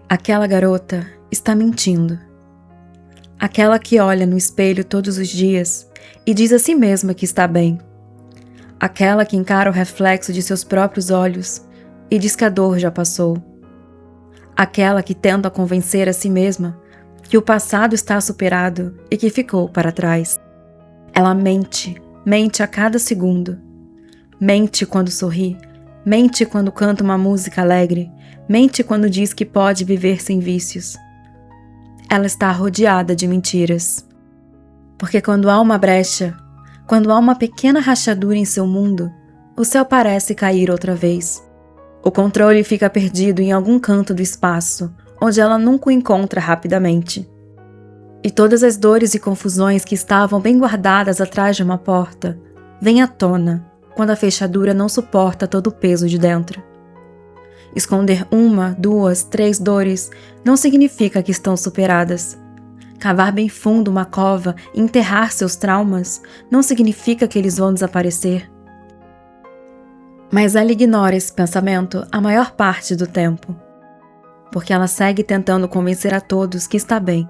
Aquela garota está mentindo. Aquela que olha no espelho todos os dias e diz a si mesma que está bem. Aquela que encara o reflexo de seus próprios olhos e diz que a dor já passou. Aquela que tenta convencer a si mesma que o passado está superado e que ficou para trás. Ela mente a cada segundo. Mente quando sorri, mente quando canta uma música alegre, mente quando diz que pode viver sem vícios. Ela está rodeada de mentiras. Porque quando há uma brecha, quando há uma pequena rachadura em seu mundo, o céu parece cair outra vez. O controle fica perdido em algum canto do espaço, onde ela nunca o encontra rapidamente. E todas as dores e confusões que estavam bem guardadas atrás de uma porta, vêm à tona, quando a fechadura não suporta todo o peso de dentro. Esconder 1, 2, 3 dores não significa que estão superadas. Cavar bem fundo uma cova e enterrar seus traumas não significa que eles vão desaparecer. Mas ela ignora esse pensamento a maior parte do tempo, porque ela segue tentando convencer a todos que está bem.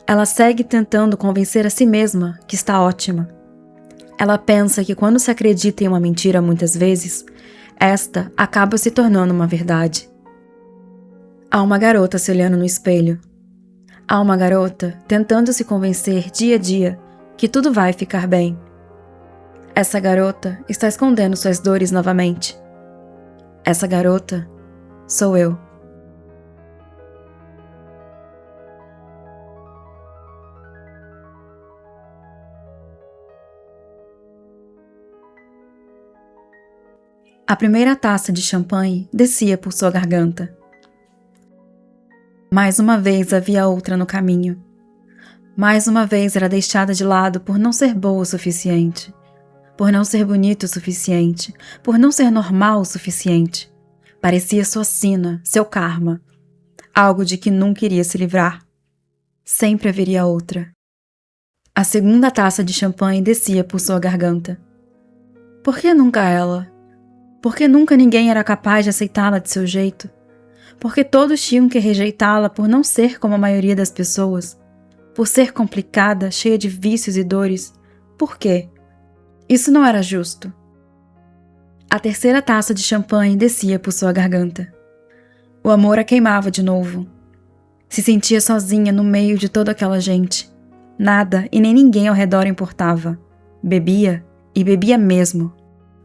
Ela segue tentando convencer a si mesma que está ótima. Ela pensa que quando se acredita em uma mentira muitas vezes, esta acaba se tornando uma verdade. Há uma garota se olhando no espelho. Há uma garota tentando se convencer dia a dia que tudo vai ficar bem. Essa garota está escondendo suas dores novamente. Essa garota sou eu. A primeira taça de champanhe descia por sua garganta. Mais uma vez havia outra no caminho. Mais uma vez era deixada de lado por não ser boa o suficiente, por não ser bonito o suficiente, por não ser normal o suficiente. Parecia sua sina, seu karma, algo de que nunca iria se livrar. Sempre haveria outra. A segunda taça de champanhe descia por sua garganta. Por que nunca ela? Por que nunca ninguém era capaz de aceitá-la de seu jeito? Porque todos tinham que rejeitá-la por não ser como a maioria das pessoas? Por ser complicada, cheia de vícios e dores? Por quê? Isso não era justo. A terceira taça de champanhe descia por sua garganta. O amor a queimava de novo. Se sentia sozinha no meio de toda aquela gente. Nada e nem ninguém ao redor importava. Bebia, e bebia mesmo.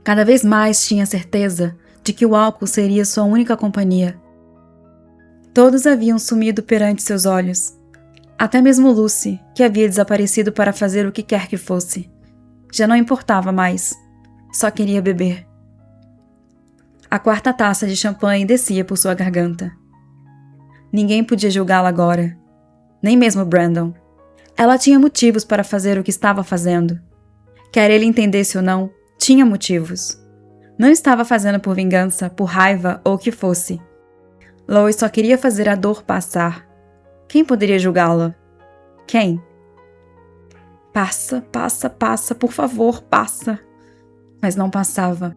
Cada vez mais tinha certeza de que o álcool seria sua única companhia. Todos haviam sumido perante seus olhos. Até mesmo Lucy, que havia desaparecido para fazer o que quer que fosse. Já não importava mais. Só queria beber. A quarta taça de champanhe descia por sua garganta. Ninguém podia julgá-la agora. Nem mesmo Brandon. Ela tinha motivos para fazer o que estava fazendo. Quer ele entendesse ou não, tinha motivos. Não estava fazendo por vingança, por raiva ou o que fosse. Lois só queria fazer a dor passar. Quem poderia julgá-la? Quem? Passa, passa, passa, por favor, passa. Mas não passava.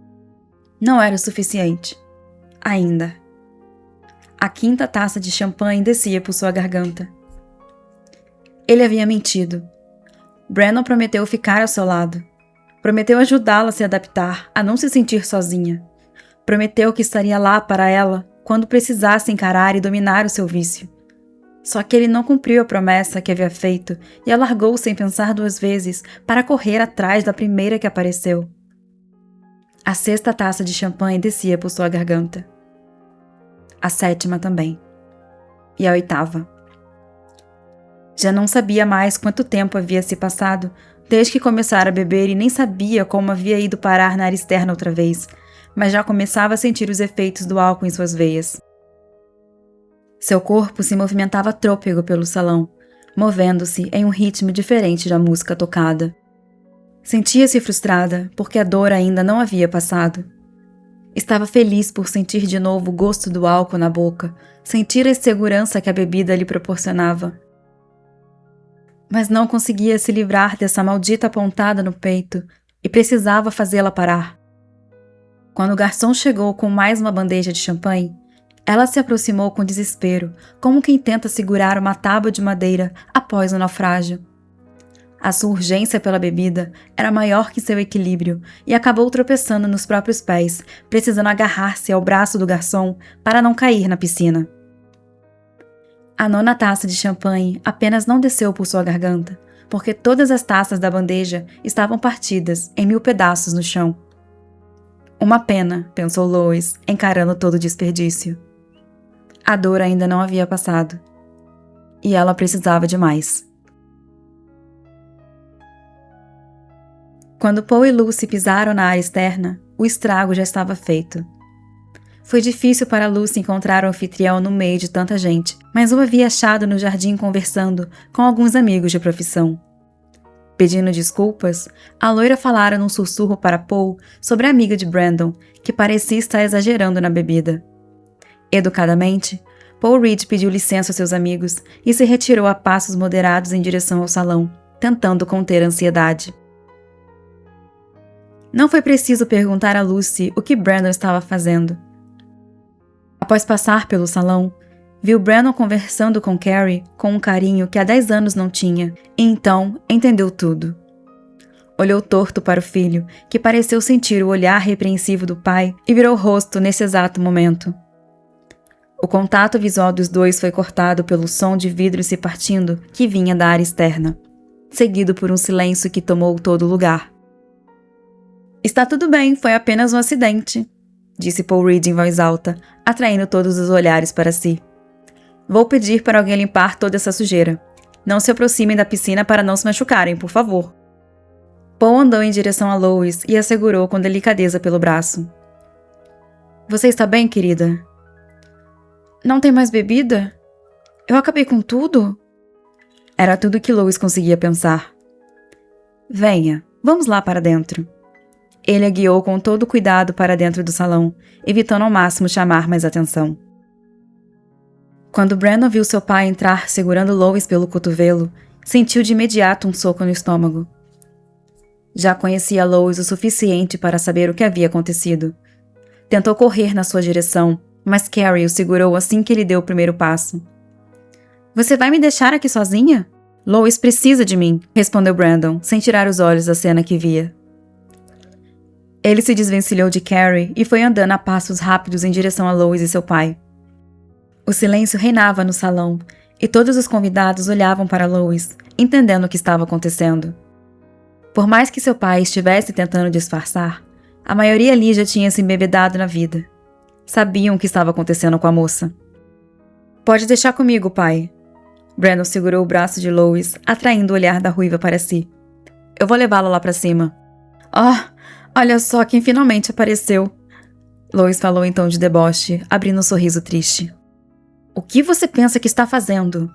Não era o suficiente. Ainda. A quinta taça de champanhe descia por sua garganta. Ele havia mentido. Brandon prometeu ficar ao seu lado. Prometeu ajudá-la a se adaptar, a não se sentir sozinha. Prometeu que estaria lá para ela quando precisasse encarar e dominar o seu vício. Só que ele não cumpriu a promessa que havia feito e a largou sem pensar 2 vezes para correr atrás da primeira que apareceu. A sexta taça de champanhe descia por sua garganta. A sétima também. E a oitava. Já não sabia mais quanto tempo havia se passado desde que começara a beber e nem sabia como havia ido parar na área externa outra vez, mas já começava a sentir os efeitos do álcool em suas veias. Seu corpo se movimentava trôpego pelo salão, movendo-se em um ritmo diferente da música tocada. Sentia-se frustrada porque a dor ainda não havia passado. Estava feliz por sentir de novo o gosto do álcool na boca, sentir a segurança que a bebida lhe proporcionava. Mas não conseguia se livrar dessa maldita pontada no peito e precisava fazê-la parar. Quando o garçom chegou com mais uma bandeja de champanhe, Ela se aproximou com desespero, como quem tenta segurar uma tábua de madeira após um naufrágio. A sua urgência pela bebida era maior que seu equilíbrio e acabou tropeçando nos próprios pés, precisando agarrar-se ao braço do garçom para não cair na piscina. A 9ª taça de champanhe apenas não desceu por sua garganta, porque todas as taças da bandeja estavam partidas em 1000 pedaços no chão. Uma pena, pensou Lois, encarando todo o desperdício. A dor ainda não havia passado. E ela precisava de mais. Quando Paul e Lucy pisaram na área externa, o estrago já estava feito. Foi difícil para Lucy encontrar o anfitrião no meio de tanta gente, mas o havia achado no jardim conversando com alguns amigos de profissão. Pedindo desculpas, a loira falara num sussurro para Paul sobre a amiga de Brandon, que parecia estar exagerando na bebida. Educadamente, Paul Reed pediu licença aos seus amigos e se retirou a passos moderados em direção ao salão, tentando conter a ansiedade. Não foi preciso perguntar a Lucy o que Brandon estava fazendo. Após passar pelo salão, viu Brandon conversando com Carrie com um carinho que há 10 anos não tinha, e então entendeu tudo. Olhou torto para o filho, que pareceu sentir o olhar repreensivo do pai e virou o rosto nesse exato momento. O contato visual dos dois foi cortado pelo som de vidro se partindo que vinha da área externa, seguido por um silêncio que tomou todo o lugar. Está tudo bem, foi apenas um acidente, disse Paul Reed em voz alta, atraindo todos os olhares para si. Vou pedir para alguém limpar toda essa sujeira. Não se aproximem da piscina para não se machucarem, por favor. Paul andou em direção a Lois e a segurou com delicadeza pelo braço. Você está bem, querida? Não tem mais bebida? Eu acabei com tudo? Era tudo que Lois conseguia pensar. Venha, vamos lá para dentro. Ele a guiou com todo cuidado para dentro do salão, evitando ao máximo chamar mais atenção. Quando Brandon viu seu pai entrar segurando Lois pelo cotovelo, sentiu de imediato um soco no estômago. Já conhecia Lois o suficiente para saber o que havia acontecido. Tentou correr na sua direção, mas Carrie o segurou assim que ele deu o primeiro passo. Você vai me deixar aqui sozinha? Lois precisa de mim, respondeu Brandon, sem tirar os olhos da cena que via. Ele se desvencilhou de Carrie e foi andando a passos rápidos em direção a Lois e seu pai. O silêncio reinava no salão, e todos os convidados olhavam para Lois, entendendo o que estava acontecendo. Por mais que seu pai estivesse tentando disfarçar, a maioria ali já tinha se embebedado na vida. Sabiam o que estava acontecendo com a moça. Pode deixar comigo, pai. Brandon segurou o braço de Lois, atraindo o olhar da ruiva para si. Eu vou levá-la lá para cima. Olha só quem finalmente apareceu. Lois falou em tom de deboche, abrindo um sorriso triste. O que você pensa que está fazendo?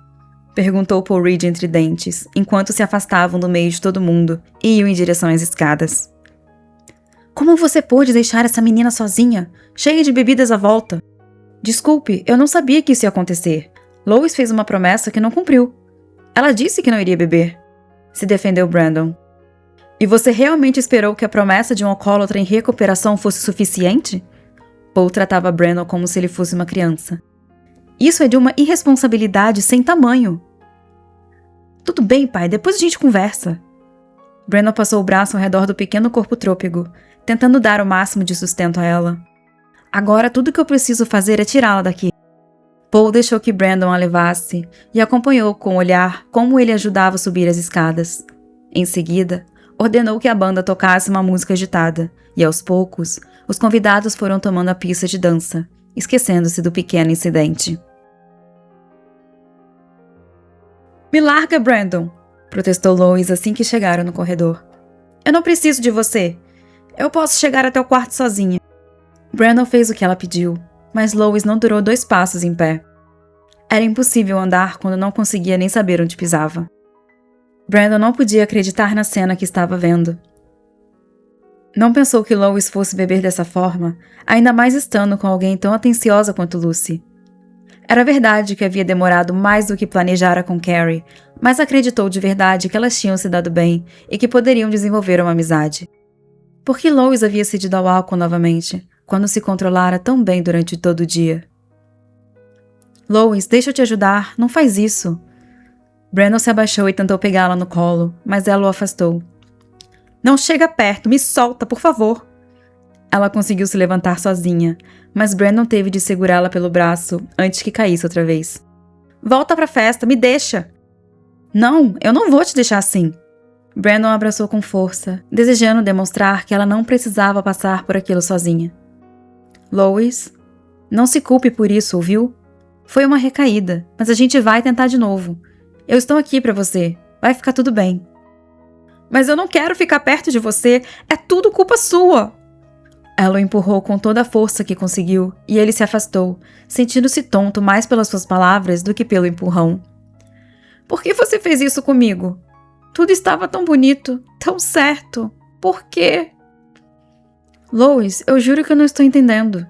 Perguntou Paul Reed entre dentes, enquanto se afastavam do meio de todo mundo e iam em direção às escadas. Como você pôde deixar essa menina sozinha, cheia de bebidas à volta? Desculpe, eu não sabia que isso ia acontecer. Lois fez uma promessa que não cumpriu. Ela disse que não iria beber. Se defendeu Brandon. E você realmente esperou que a promessa de um alcoólatra em recuperação fosse suficiente? Paul tratava Brandon como se ele fosse uma criança. Isso é de uma irresponsabilidade sem tamanho. Tudo bem, pai, depois a gente conversa. Brandon passou o braço ao redor do pequeno corpo trôpego, tentando dar o máximo de sustento a ela. Agora tudo que eu preciso fazer é tirá-la daqui. Paul deixou que Brandon a levasse e acompanhou com o olhar como ele ajudava a subir as escadas. Em seguida, ordenou que a banda tocasse uma música agitada e, aos poucos, os convidados foram tomando a pista de dança, esquecendo-se do pequeno incidente. Me larga, Brandon! Protestou Lois assim que chegaram no corredor. Eu não preciso de você. Eu posso chegar até o quarto sozinha. Brandon fez o que ela pediu, mas Lois não durou 2 passos em pé. Era impossível andar quando não conseguia nem saber onde pisava. Brandon não podia acreditar na cena que estava vendo. Não pensou que Lois fosse beber dessa forma, ainda mais estando com alguém tão atenciosa quanto Lucy. Era verdade que havia demorado mais do que planejara com Carrie, mas acreditou de verdade que elas tinham se dado bem e que poderiam desenvolver uma amizade. Por que Lois havia cedido ao álcool novamente, quando se controlara tão bem durante todo o dia? Lois, deixa eu te ajudar, não faz isso. Brandon se abaixou e tentou pegá-la no colo, mas ela o afastou. Não chega perto, me solta, por favor. Ela conseguiu se levantar sozinha, mas Brandon teve de segurá-la pelo braço antes que caísse outra vez. Volta pra festa, me deixa. Não, eu não vou te deixar assim. Brandon a abraçou com força, desejando demonstrar que ela não precisava passar por aquilo sozinha. Lois, não se culpe por isso, ouviu? Foi uma recaída, mas a gente vai tentar de novo. Eu estou aqui pra você, vai ficar tudo bem. Mas eu não quero ficar perto de você, é tudo culpa sua. Ela o empurrou com toda a força que conseguiu e ele se afastou, sentindo-se tonto mais pelas suas palavras do que pelo empurrão. Por que você fez isso comigo? Tudo estava tão bonito, tão certo. Por quê? Lois, eu juro que eu não estou entendendo.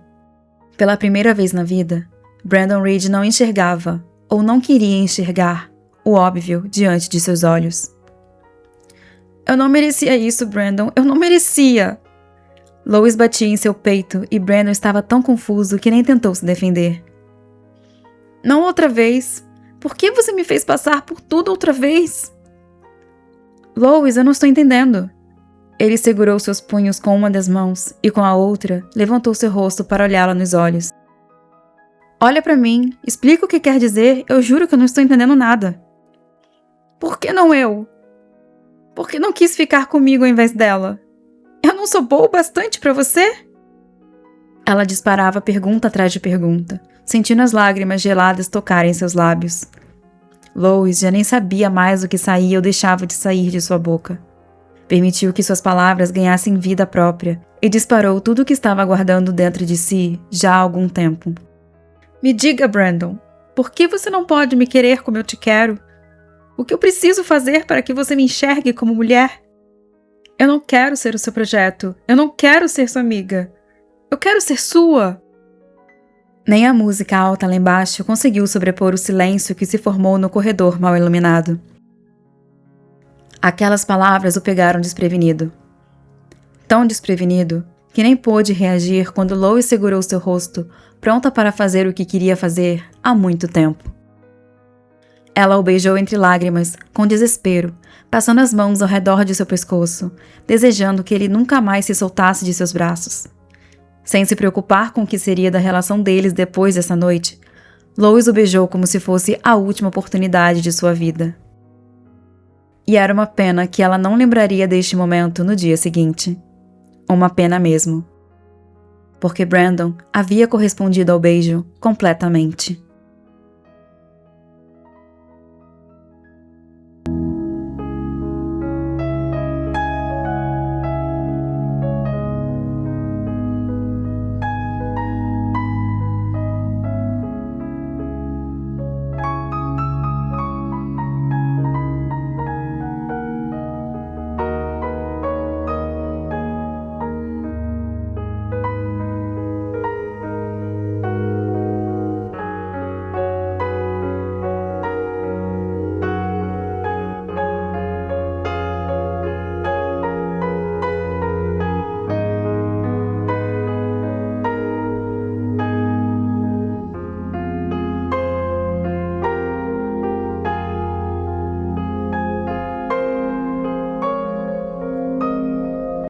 Pela primeira vez na vida, Brandon Reed não enxergava, ou não queria enxergar, o óbvio diante de seus olhos. Eu não merecia isso, Brandon. Eu não merecia. Lois batia em seu peito e Brandon estava tão confuso que nem tentou se defender. Não outra vez. Por que você me fez passar por tudo outra vez? Lois, eu não estou entendendo. Ele segurou seus punhos com uma das mãos e com a outra levantou seu rosto para olhá-la nos olhos. Olha para mim, explica o que quer dizer, eu juro que eu não estou entendendo nada. Por que não eu? Por que não quis ficar comigo ao invés dela? Eu não sou boa o bastante para você? Ela disparava pergunta atrás de pergunta, sentindo as lágrimas geladas tocarem seus lábios. Lois já nem sabia mais o que saía ou deixava de sair de sua boca. Permitiu que suas palavras ganhassem vida própria e disparou tudo o que estava guardando dentro de si já há algum tempo. Me diga, Brandon, por que você não pode me querer como eu te quero? O que eu preciso fazer para que você me enxergue como mulher? Eu não quero ser o seu projeto. Eu não quero ser sua amiga. Eu quero ser sua. Nem a música alta lá embaixo conseguiu sobrepor o silêncio que se formou no corredor mal iluminado. Aquelas palavras o pegaram desprevenido. Tão desprevenido que nem pôde reagir quando Lois segurou seu rosto, pronta para fazer o que queria fazer há muito tempo. Ela o beijou entre lágrimas, com desespero, passando as mãos ao redor de seu pescoço, desejando que ele nunca mais se soltasse de seus braços. Sem se preocupar com o que seria da relação deles depois dessa noite, Lois o beijou como se fosse a última oportunidade de sua vida. E era uma pena que ela não lembraria deste momento no dia seguinte. Uma pena mesmo. Porque Brandon havia correspondido ao beijo completamente.